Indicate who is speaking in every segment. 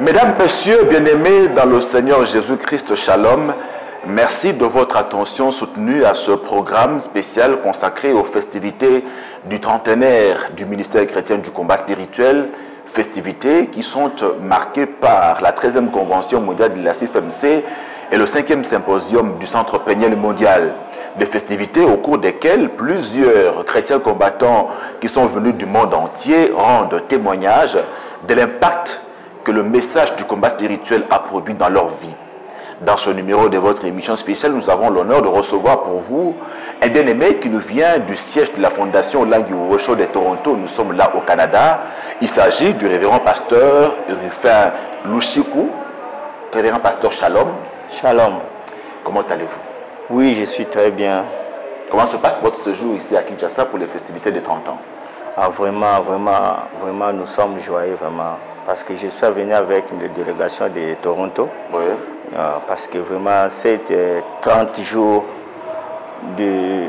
Speaker 1: Mesdames, Messieurs, bien-aimés dans le Seigneur Jésus-Christ, Shalom, merci de votre attention soutenue à ce programme spécial consacré aux festivités du trentenaire du ministère chrétien du combat spirituel, festivités qui sont marquées par la 13e Convention mondiale de la CIFMC et le 5e Symposium du Centre Péniel mondial. Des festivités au cours desquelles plusieurs chrétiens combattants qui sont venus du monde entier rendent témoignage de l'impact que le message du combat spirituel a produit dans leur vie. Dans ce numéro de votre émission spéciale, nous avons l'honneur de recevoir pour vous un bien-aimé qui nous vient du siège de la Fondation Langue Rochaud de Toronto. Nous sommes là au Canada. Il s'agit du révérend pasteur Rufin Lushiku. Révérend pasteur Shalom.
Speaker 2: Shalom.
Speaker 1: Comment allez-vous?
Speaker 2: Oui, je suis très bien.
Speaker 1: Comment se passe votre séjour ici à Kinshasa pour les festivités de 30 ans?
Speaker 2: Ah, vraiment, nous sommes joyeux, vraiment. Parce que je suis venu avec une délégation de Toronto.
Speaker 1: Oui.
Speaker 2: Parce que vraiment, c'est 30 jours de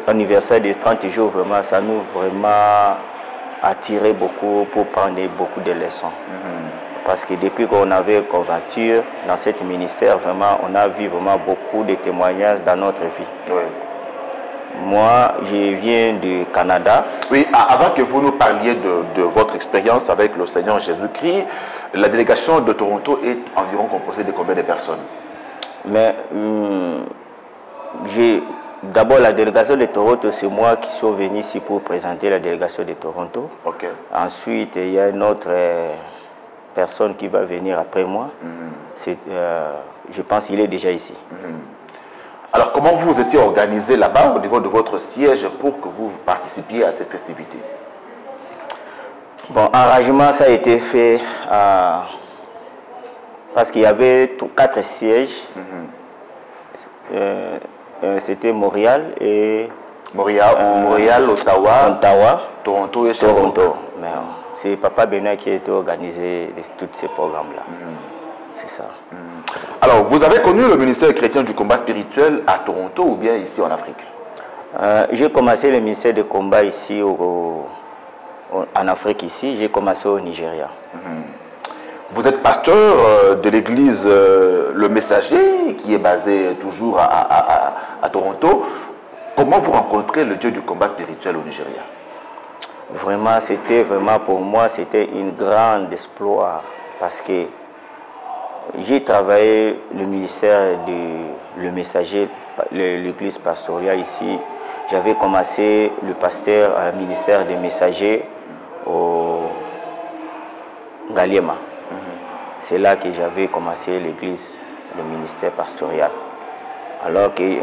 Speaker 2: anniversaire des 30 jours, vraiment, ça nous vraiment attiré beaucoup pour prendre beaucoup de leçons. Parce que depuis qu'on avait convaincu dans ce ministère, vraiment, on a vu vraiment beaucoup de témoignages dans notre vie.
Speaker 1: Oui.
Speaker 2: Moi, je viens du Canada.
Speaker 1: Oui, avant que vous nous parliez de votre expérience avec le Seigneur Jésus-Christ, la délégation de Toronto est environ composée de combien de personnes?
Speaker 2: Mais d'abord, la délégation de Toronto, c'est moi qui suis venu ici pour présenter la délégation de Toronto.
Speaker 1: Ok.
Speaker 2: Ensuite, il y a une autre personne qui va venir après moi. Je pense qu'il est déjà ici.
Speaker 1: Alors, comment vous étiez organisé là-bas au niveau de votre siège pour que vous participiez à ces festivités?
Speaker 2: Bon, arrangement, ça a été fait parce qu'il y avait 4 sièges. C'était Montréal et...
Speaker 1: Montréal, Ottawa, Toronto et
Speaker 2: Toronto. Mais c'est Papa Benoît qui a été organisé de tous ces programmes-là. C'est ça.
Speaker 1: Alors, vous avez connu le ministère chrétien du combat spirituel à Toronto ou bien ici en Afrique?
Speaker 2: J'ai commencé le ministère de combat ici en Afrique. Ici, j'ai commencé au Nigeria.
Speaker 1: Vous êtes pasteur de l'église Le Messager, qui est basé toujours à Toronto. Comment vous rencontrez le Dieu du combat spirituel au Nigeria?
Speaker 2: Vraiment, c'était vraiment pour moi, c'était une grande exploit parce que j'ai travaillé le ministère de Le Messager, l'église pastorale ici. J'avais commencé le pasteur à le ministère des messagers au Ngaliema. C'est là que j'avais commencé l'église, le ministère pastoral. Alors que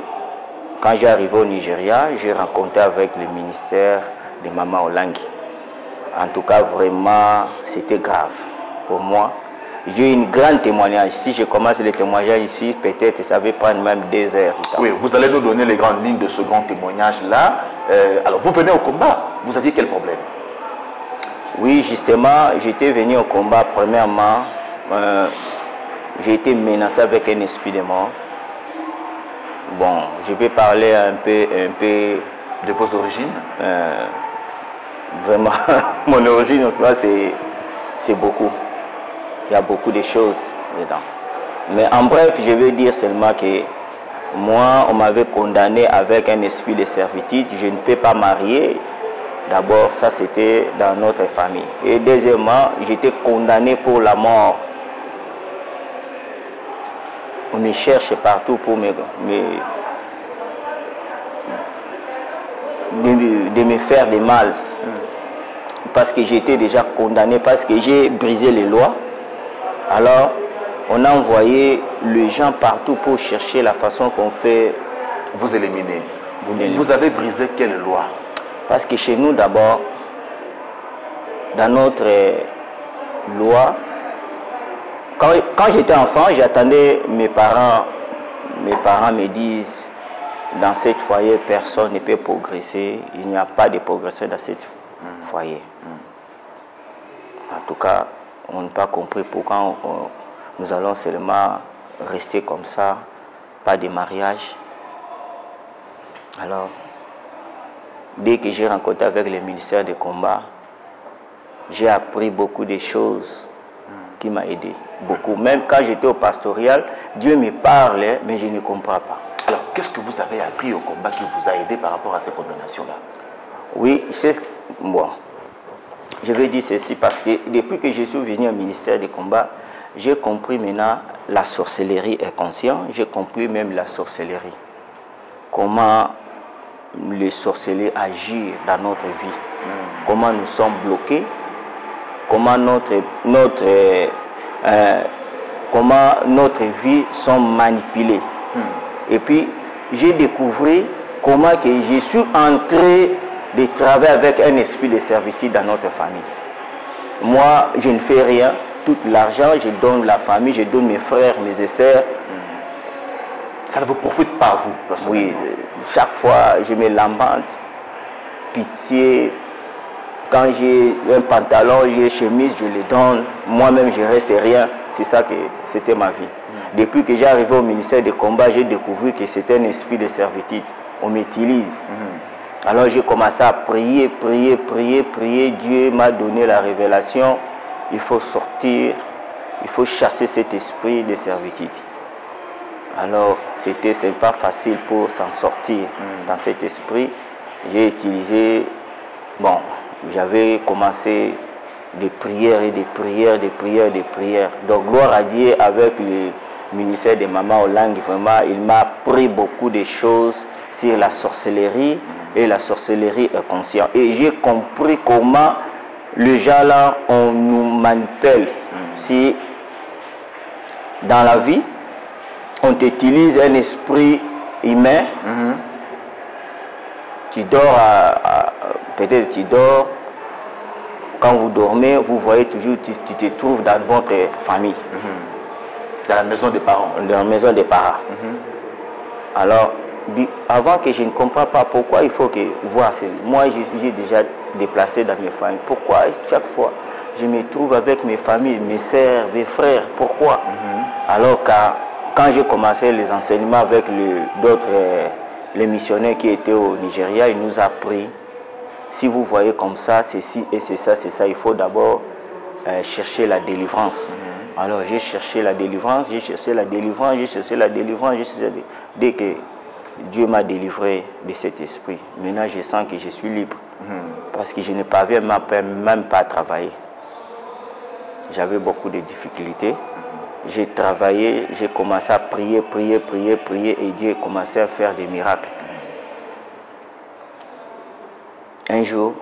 Speaker 2: quand j'ai arrivé au Nigeria, j'ai rencontré avec le ministère de Maman Olangi. En tout cas, vraiment, c'était grave pour moi. J'ai une grande témoignage. Si je commence le témoignage ici, peut-être ça va prendre même 2 heures.
Speaker 1: Oui, vous allez nous donner les grandes lignes de ce grand témoignage-là. Alors, vous venez au combat. Vous aviez quel problème?
Speaker 2: Oui, justement, j'étais venu au combat. Premièrement, j'ai été menacé avec un esprit de mort. Bon, je vais parler un peu
Speaker 1: de vos origines.
Speaker 2: Vraiment, mon origine, c'est beaucoup. Il y a beaucoup de choses dedans. Mais en bref, je veux dire seulement que moi, on m'avait condamné avec un esprit de servitude. Je ne peux pas marier. D'abord, ça c'était dans notre famille. Et deuxièmement, j'étais condamné pour la mort. On me cherche partout pour me faire du mal. Parce que j'étais déjà condamné, parce que j'ai brisé les lois. Alors, on a envoyé les gens partout pour chercher la façon qu'on fait...
Speaker 1: Vous éliminer. Vous avez brisé quelle loi?
Speaker 2: Parce que chez nous, d'abord, dans notre loi, quand j'étais enfant, j'attendais mes parents me disent, dans ce foyer, personne ne peut progresser, il n'y a pas de progression dans ce foyer. En tout cas, on n'a pas compris pourquoi nous allons seulement rester comme ça, pas de mariage. Alors, dès que j'ai rencontré avec le ministère de combat, j'ai appris beaucoup de choses qui m'a aidé beaucoup. Même quand j'étais au pastoral, Dieu me parlait, mais je ne comprends pas.
Speaker 1: Alors, qu'est-ce que vous avez appris au combat qui vous a aidé par rapport à ces condamnations-là?
Speaker 2: Oui, c'est bon. Je vais dire ceci parce que depuis que je suis venu au ministère des combats, j'ai compris maintenant la sorcellerie est consciente, j'ai compris même la sorcellerie. Comment les sorciers agissent dans notre vie, comment nous sommes bloqués, comment notre vie sont manipulées. Et puis, j'ai découvert comment que je suis entré de travailler avec un esprit de servitude dans notre famille. Moi, je ne fais rien. Tout l'argent, je donne la famille, je donne mes frères, mes sœurs.
Speaker 1: Ça ne vous profite pas, vous,
Speaker 2: oui, chaque fois, je me lamente. Pitié. Quand j'ai un pantalon, j'ai une chemise, je le donne. Moi-même, je ne reste rien. C'est ça que c'était ma vie. Depuis que j'ai arrivé au ministère des combats, j'ai découvert que c'était un esprit de servitude. On m'utilise. Alors j'ai commencé à prier, prier, prier, prier. Dieu m'a donné la révélation. Il faut sortir, il faut chasser cet esprit de servitude. Alors c'est pas facile pour s'en sortir dans cet esprit. J'ai utilisé, bon, j'avais commencé des prières et des prières, des prières, des prières. Donc gloire à Dieu, avec le ministère des mamans Olang, vraiment, il m'a appris beaucoup de choses sur la sorcellerie, et la sorcellerie est consciente. Et j'ai compris comment les gens là, on nous manipule. Si dans la vie, on t'utilise un esprit humain, tu dors, peut-être tu dors, quand vous dormez, vous voyez toujours, tu te trouves dans votre famille.
Speaker 1: Dans la maison des parents.
Speaker 2: Dans la maison des parents. Alors, avant que je ne comprends pas pourquoi il faut que voir, moi j'ai déjà déplacé dans mes familles. Pourquoi chaque fois je me trouve avec mes familles, mes sœurs, mes frères, pourquoi? Alors quand j'ai commencé les enseignements avec d'autres les missionnaires qui étaient au Nigeria, ils nous ont appris, si vous voyez comme ça, c'est ci et c'est ça, il faut d'abord chercher la délivrance. Alors j'ai cherché la délivrance, j'ai cherché la délivrance, j'ai cherché la délivrance, dès que Dieu m'a délivré de cet esprit, maintenant je sens que je suis libre. Parce que je ne parviens même pas à travailler. J'avais beaucoup de difficultés. J'ai travaillé, j'ai commencé à prier, prier, prier, prier, et Dieu a commencé à faire des miracles. Un jour,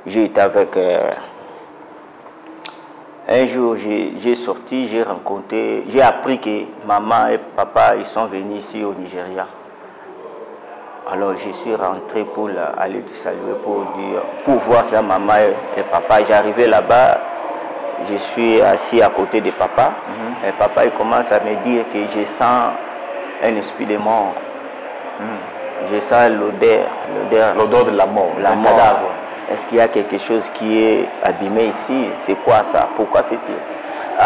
Speaker 2: j'ai été avec... un jour, j'ai sorti, j'ai rencontré, j'ai appris que maman et papa, ils sont venus ici au Nigeria. Alors je suis rentré pour aller te saluer, pour voir sa maman et papa. J'arrivais là-bas, je suis assis à côté de papa. Et papa il commence à me dire que je sens un esprit de mort. Je sens l'odeur de la mort,
Speaker 1: la mort. Cadavre.
Speaker 2: Est-ce qu'il y a quelque chose qui est abîmé ici? C'est quoi ça? Pourquoi c'est pire?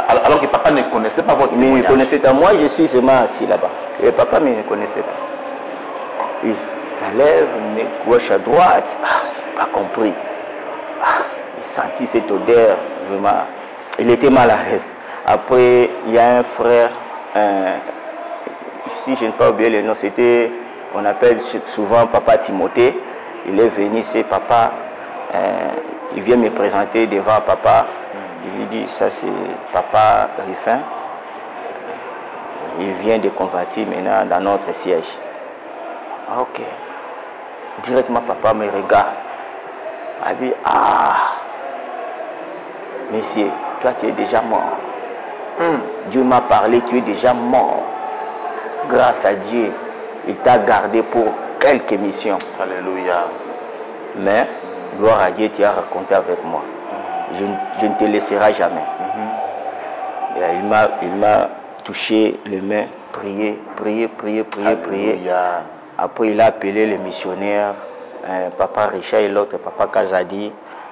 Speaker 1: Alors que papa ne connaissait pas votre témoignage.
Speaker 2: Il ne connaissait pas. Moi, je suis seulement assis là-bas. Et papa ne me connaissait pas. Il se lève, il met gauche à droite. Je n'ai pas compris. Il sentit cette odeur, vraiment. Il était mal à l'aise. Après, il y a un frère, si je ne peux pas oublier le nom, c'était, on appelle souvent papa Timothée. Il est venu, c'est papa. Il vient me présenter devant papa. Il lui dit, ça c'est papa Ruffin. Il vient de convertir maintenant dans notre siège. Ok. Directement papa me regarde. Il dit, monsieur, toi tu es déjà mort. Dieu m'a parlé, tu es déjà mort. Grâce à Dieu, il t'a gardé pour quelques missions.
Speaker 1: Alléluia.
Speaker 2: Mais, gloire à Dieu, tu as raconté avec moi. Je ne te laisserai jamais. Et il m'a touché les mains, prié, prié, prié, prié, prié. Après, il a appelé les missionnaires, papa Richard et l'autre, papa Kazadi.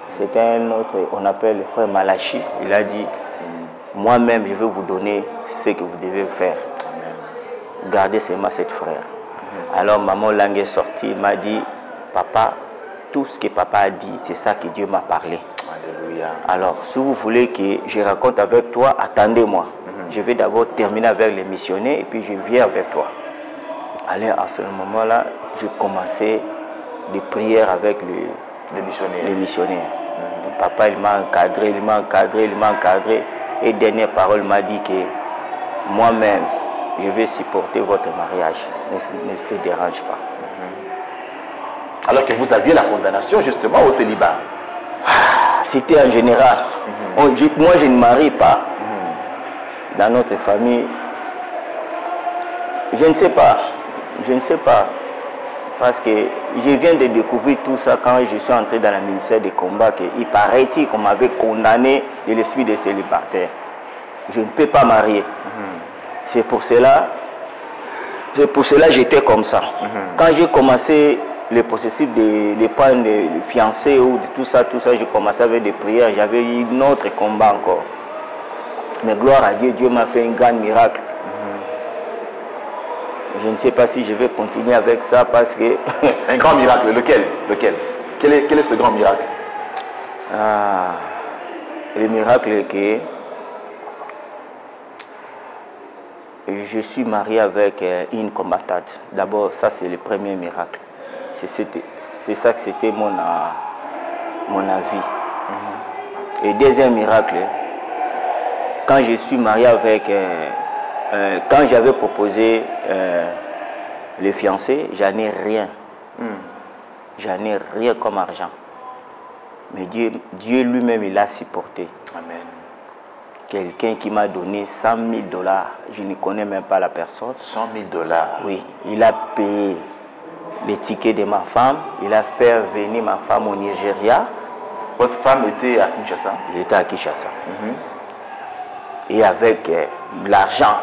Speaker 2: C'était un autre, on appelle le frère Malachi. Il a dit, moi-même, je vais vous donner ce que vous devez faire. Gardez seulement cette frère. Alors, maman Lang est sortie, m'a dit, papa, tout ce que papa a dit, c'est ça que Dieu m'a parlé.
Speaker 1: Alléluia.
Speaker 2: Alors, si vous voulez que je raconte avec toi, attendez-moi. Je vais d'abord terminer avec les missionnaires et puis je viens avec toi. Allez, à ce moment-là, j'ai commencé des prières avec les missionnaires. Papa, il m'a encadré, il m'a encadré, il m'a encadré. Et dernière parole m'a dit que moi-même, je vais supporter votre mariage. Ne te dérange pas.
Speaker 1: Alors que vous aviez la condamnation justement au célibat.
Speaker 2: C'était en général. Moi, je ne marie pas. Dans notre famille, je ne sais pas. Je ne sais pas. Parce que je viens de découvrir tout ça quand je suis entré dans le ministère des combats. Il paraît-il qu'on m'avait condamné de l'esprit des célibataires. Je ne peux pas marier. C'est pour cela que j'étais comme ça. Quand j'ai commencé le processus de prendre des fiancés ou de tout ça, j'ai commencé avec des prières. J'avais eu un autre combat encore. Mais gloire à Dieu, Dieu m'a fait un grand miracle. Je ne sais pas si je vais continuer avec ça parce que...
Speaker 1: Un grand miracle, lequel? Quel est ce grand miracle?
Speaker 2: Le miracle est que je suis marié avec une combattante. D'abord, ça c'est le premier miracle. C'est ça que c'était mon avis. Et deuxième miracle, quand je suis marié avec... quand j'avais proposé les fiancés, j'en ai rien. J'en ai rien comme argent. Mais Dieu lui-même, il a supporté.
Speaker 1: Amen.
Speaker 2: Quelqu'un qui m'a donné $100 000. Je ne connais même pas la personne.
Speaker 1: $100 000.
Speaker 2: Oui, il a payé les tickets de ma femme. Il a fait venir ma femme au Nigeria.
Speaker 1: Votre femme était à Kinshasa?
Speaker 2: J'étais à Kinshasa. Et avec l'argent,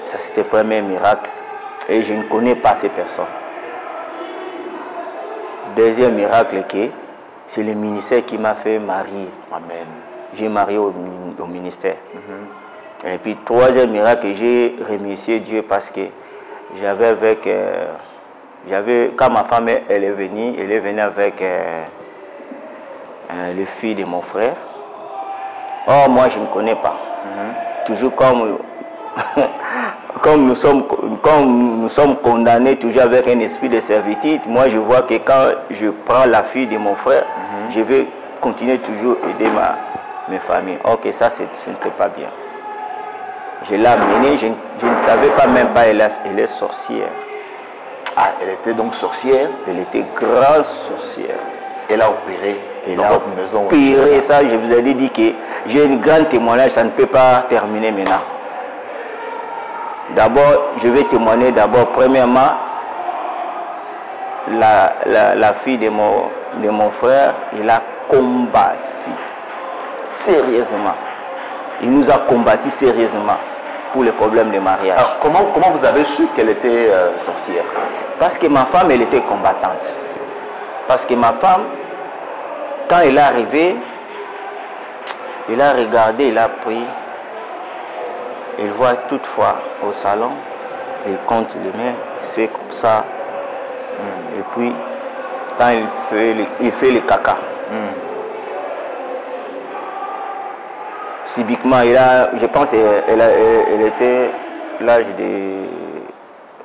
Speaker 2: ça c'était le premier miracle. Et je ne connais pas ces personnes. Deuxième miracle, c'est le ministère qui m'a fait marier.
Speaker 1: Amen.
Speaker 2: J'ai marié au ministère. Et puis troisième miracle, j'ai remercié Dieu parce que quand ma femme elle est venue avec le fils de mon frère. Oh, moi je ne connais pas. Toujours comme nous sommes condamnés toujours avec un esprit de servitude, moi je vois que quand je prends la fille de mon frère, je vais continuer toujours à aider mes familles. Ok, ça ce n'était pas bien. Je l'ai amenée, je ne savais pas même pas, elle est sorcière.
Speaker 1: Ah, elle était donc sorcière?
Speaker 2: Elle était grande sorcière.
Speaker 1: Elle a opéré dans votre maison?
Speaker 2: Opéré, ça je vous ai dit que j'ai une grande témoignage, ça ne peut pas terminer maintenant. D'abord, je vais témoigner premièrement, la fille de mon frère, il a combattu sérieusement. Il nous a combattu sérieusement pour les problèmes de mariage.
Speaker 1: Alors, comment vous avez su qu'elle était sorcière?
Speaker 2: Parce que ma femme, elle était combattante. Parce que ma femme, quand elle est arrivée, elle a regardé, elle a pris. Elle voit toutefois au salon, elle compte les mains, il fait comme ça. Et puis, quand il fait le caca. Subitement, je pense qu'elle était l'âge de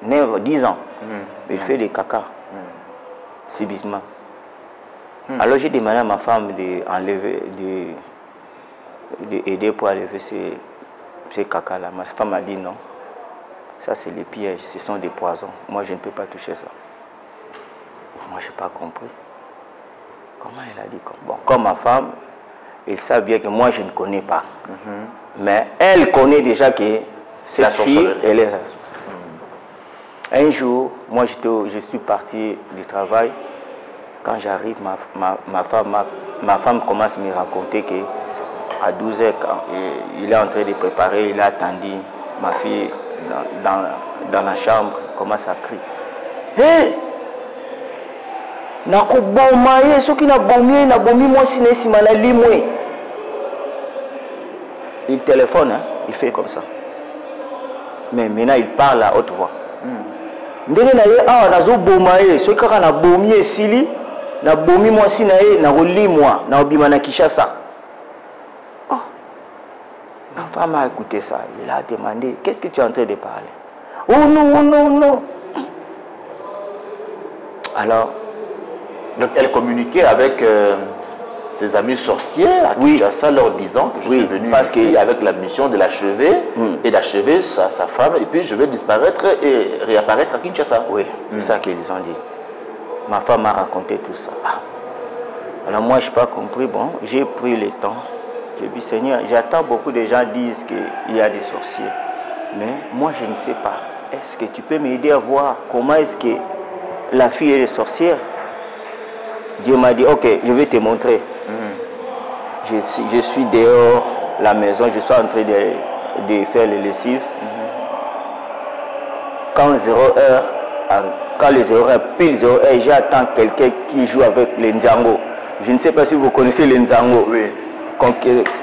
Speaker 2: 9, 10 ans. Il fait le caca. Subitement. Alors j'ai demandé à ma femme d'aider pour enlever ces caca-là. Ma femme a dit non. Ça, c'est les pièges, ce sont des poisons. Moi, je ne peux pas toucher ça. Moi, je n'ai pas compris. Comment elle a dit? Bon, comme ma femme, elle sait bien que moi, je ne connais pas. Mais elle connaît déjà que cette fille, elle est la source. Un jour, moi, je suis parti du travail. Quand j'arrive, ma femme commence à me raconter que à 12h, il est en train de préparer, il a attendu ma fille dans la chambre, il commence à crier. Hé! Nakoboma, ceux qui n'ont moi si il téléphone, hein? Il fait comme ça. Mais maintenant il parle à haute voix. ndenge na ye awa nazoboma ye soki kaka nabomi esili nabomi mwasi na ye nakolimwa nakobima na Kinshasa. Oh, ma femme a écouté ça, il a demandé qu'est-ce que tu es en train de parler? Oh non, non, non. Alors
Speaker 1: donc elle communiquait avec ses amis sorciers à Kinshasa, leur disant que je suis venu ici avec la mission de l'achever et d'achever sa femme, et puis je vais disparaître et réapparaître à Kinshasa.
Speaker 2: Oui, c'est ça qu'ils ont dit. Ma femme m'a raconté tout ça. Alors moi, je n'ai pas compris. Bon, j'ai pris le temps. J'ai dit, Seigneur, j'attends beaucoup de gens disent qu'il y a des sorciers. Mais moi, je ne sais pas. Est-ce que tu peux m'aider à voir comment est-ce que la fille est sorcière? Dieu m'a dit, ok, je vais te montrer. Je suis dehors la maison, je suis en train de faire les lessives. Quand 0 heure, quand les 0 heures, pile 0 heure, j'attends quelqu'un qui joue avec les Nzango. Je ne sais pas si vous connaissez les Nzango.
Speaker 1: Oui.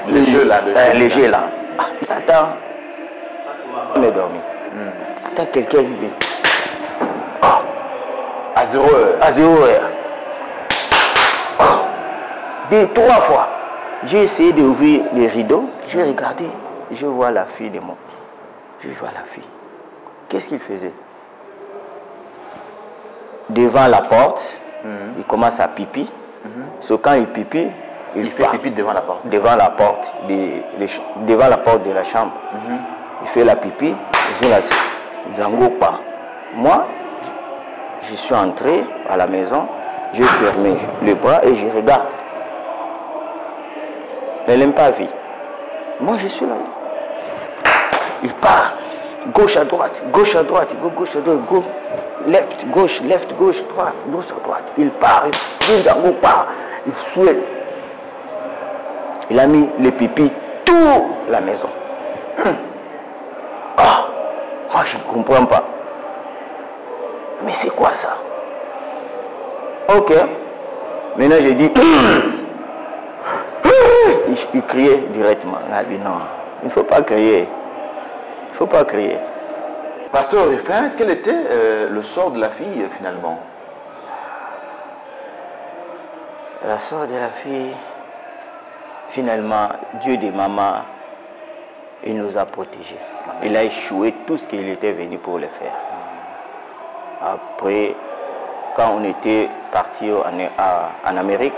Speaker 1: Les jeux là.
Speaker 2: Les jeux là. Attends. On est dormi. Attends quelqu'un qui vient.
Speaker 1: À 0 heure.
Speaker 2: À 0 heure. 2, 3 fois. J'ai essayé d'ouvrir les rideaux. J'ai regardé. Je vois la fille de mon. Je vois la fille. Qu'est-ce qu'il faisait? Devant la porte, il commence à pipi. Quand il pipi, il fait
Speaker 1: pipi devant la porte.
Speaker 2: Devant la porte, devant la porte de la chambre. Il fait la pipi. Je la Zango pas. Moi, je suis entré à la maison. J'ai fermé les bras et je regarde. Elle n'aime pas vie. Moi, je suis là. Il part. Gauche à droite, gauche à droite, gauche à droite, gauche, left, gauche, droite, gauche à droite. Il part, il part, il souhaite. Il a mis les pipis toute la maison. Ah, moi je ne comprends pas. Mais c'est quoi ça? Ok. Maintenant j'ai dit. Il criait directement. Il a dit non, il ne faut pas crier. Il ne faut pas crier.
Speaker 1: Pasteur Rufin, quel était le sort de la fille finalement?
Speaker 2: La sort de la fille, finalement, Dieu de maman, il nous a protégés. Il a échoué tout ce qu'il était venu pour le faire. Après, quand on était parti en Amérique,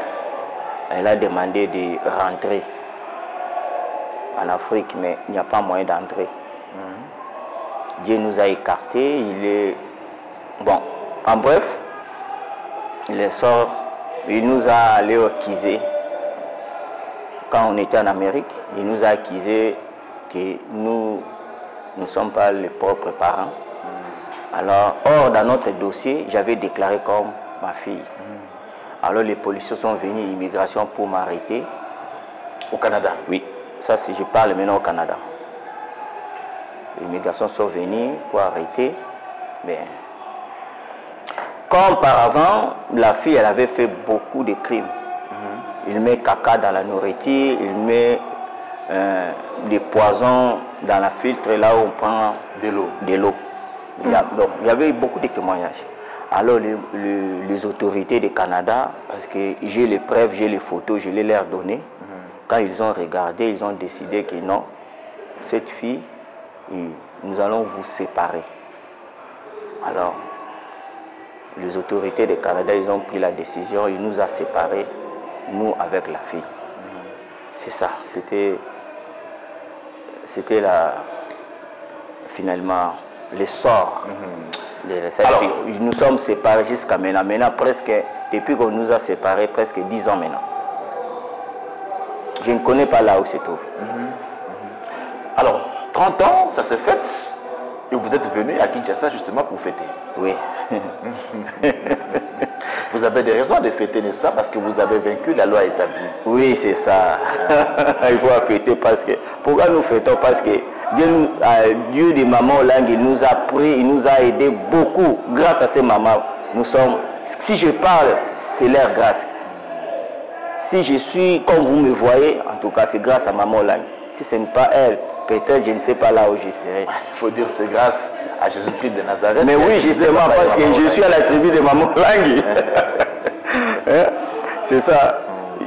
Speaker 2: elle a demandé de rentrer en Afrique, mais il n'y a pas moyen d'entrer. Dieu nous a écartés, il est... Bon, en bref, il sort, il nous a allé acquiser. Quand on était en Amérique, il nous a accusé que nous ne sommes pas les propres parents. Alors, or, dans notre dossier, j'avais déclaré comme ma fille. Alors, les policiers sont venus, l'immigration, pour m'arrêter.
Speaker 1: Au Canada?
Speaker 2: Oui, ça, si je parle maintenant au Canada. L'immigration sont venus pour arrêter. Mais, comme auparavant, la fille, elle avait fait beaucoup de crimes. Il met caca dans la nourriture, il met des poisons dans la filtre, là où on prend
Speaker 1: de l'eau.
Speaker 2: Donc, il y avait beaucoup de témoignages. Alors, les autorités du Canada, parce que j'ai les preuves, j'ai les photos, je les leur donné. Quand ils ont regardé, ils ont décidé que non, cette fille, nous allons vous séparer. Alors, les autorités du Canada, ils ont pris la décision, ils nous ont séparés, nous avec la fille. C'est ça, c'était finalement le sort de cette fille. Nous sommes séparés jusqu'à maintenant. Maintenant, presque, depuis qu'on nous a séparés, presque 10 ans maintenant. Je ne connais pas là où se trouve.
Speaker 1: Alors, 30 ans, ça s'est fait. Et vous êtes venu à Kinshasa justement pour fêter.
Speaker 2: Oui.
Speaker 1: Vous avez des raisons de fêter, n'est-ce pas? Parce que vous avez vaincu la loi établie.
Speaker 2: Oui, c'est ça. Il faut fêter parce que... Pourquoi nous fêtons? Parce que Dieu de maman langue, il nous a pris, il nous a aidés beaucoup. Grâce à ces mamans, nous sommes... Si je parle, c'est leur grâce. Si je suis comme vous me voyez, en tout cas, c'est grâce à maman langue. Si ce n'est pas elle, peut-être je ne sais pas là où je serai.
Speaker 1: Il faut dire c'est grâce À Jésus-Christ de Nazareth.
Speaker 2: Mais oui, justement, parce que je suis à la tribu de Maman Langue. C'est ça.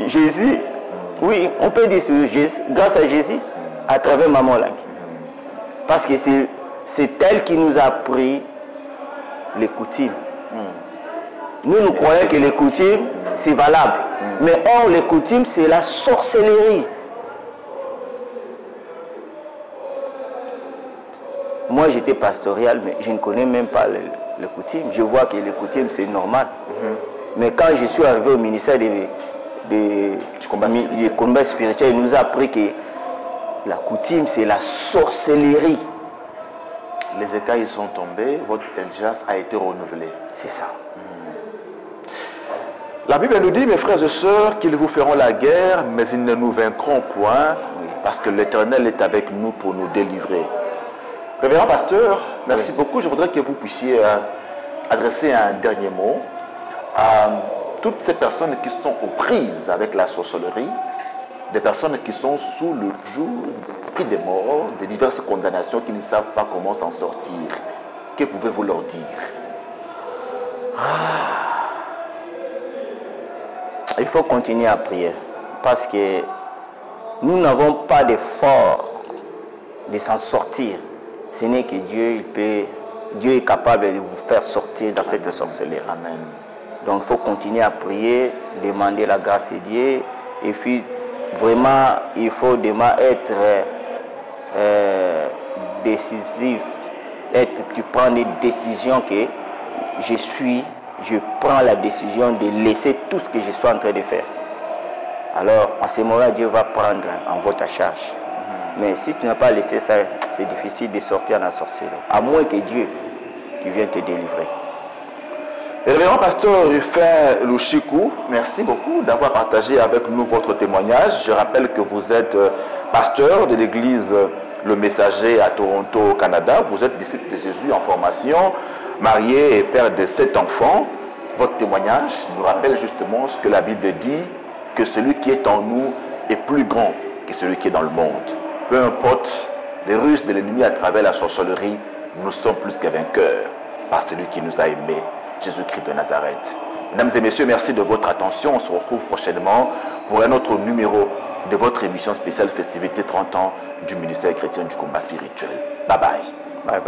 Speaker 2: Jésus, oui, on peut dire Jésus, grâce à Jésus, à travers Maman Langue. Parce que c'est elle qui nous a appris les coutumes. Nous croyons que les coutumes, c'est valable. Mais or, les coutumes, c'est la sorcellerie. Moi, j'étais pastoral, mais je ne connais même pas les coutumes. Je vois que les coutumes, c'est normal. Mais quand je suis arrivé au ministère du combat spirituel, il nous a appris que la coutume, c'est la sorcellerie.
Speaker 1: Les écailles sont tombés, votre intelligence a été renouvelée.
Speaker 2: C'est ça.
Speaker 1: La Bible nous dit, mes frères et sœurs, qu'ils vous feront la guerre, mais ils ne nous vaincront point, parce que l'Éternel est avec nous pour nous délivrer. Révérend pasteur, merci beaucoup. Je voudrais que vous puissiez adresser un dernier mot à toutes ces personnes qui sont aux prises avec la sorcellerie, des personnes qui sont sous le joug de l'esprit des morts, de diverses condamnations, qui ne savent pas comment s'en sortir. Que pouvez-vous leur dire?
Speaker 2: Il faut continuer à prier, parce que nous n'avons pas d'effort de s'en sortir. Ce n'est que Dieu, Dieu est capable de vous faire sortir dans cette sorcellerie.
Speaker 1: Amen.
Speaker 2: Donc il faut continuer à prier, demander la grâce de Dieu, et puis vraiment il faut être décisif, tu prends des décisions que je prends la décision de laisser tout ce que je suis en train de faire. Alors en ce moment-là, Dieu va prendre en votre charge. Mais si tu n'as pas laissé ça, c'est difficile de sortir en sorcellerie. À moins que Dieu qui vienne te délivrer.
Speaker 1: Révérend pasteur Rufin Louchikou, merci beaucoup d'avoir partagé avec nous votre témoignage. Je rappelle que vous êtes pasteur de l'église Le Messager à Toronto, au Canada. Vous êtes disciple de Jésus en formation, marié et père de 7 enfants. Votre témoignage nous rappelle justement ce que la Bible dit, que celui qui est en nous est plus grand que celui qui est dans le monde. Peu importe les ruses de l'ennemi à travers la sorcellerie, nous sommes plus que vainqueurs par celui qui nous a aimés, Jésus-Christ de Nazareth. Mesdames et messieurs, merci de votre attention. On se retrouve prochainement pour un autre numéro de votre émission spéciale Festivité 30 ans du ministère chrétien du combat spirituel. Bye bye.
Speaker 2: Bye bye.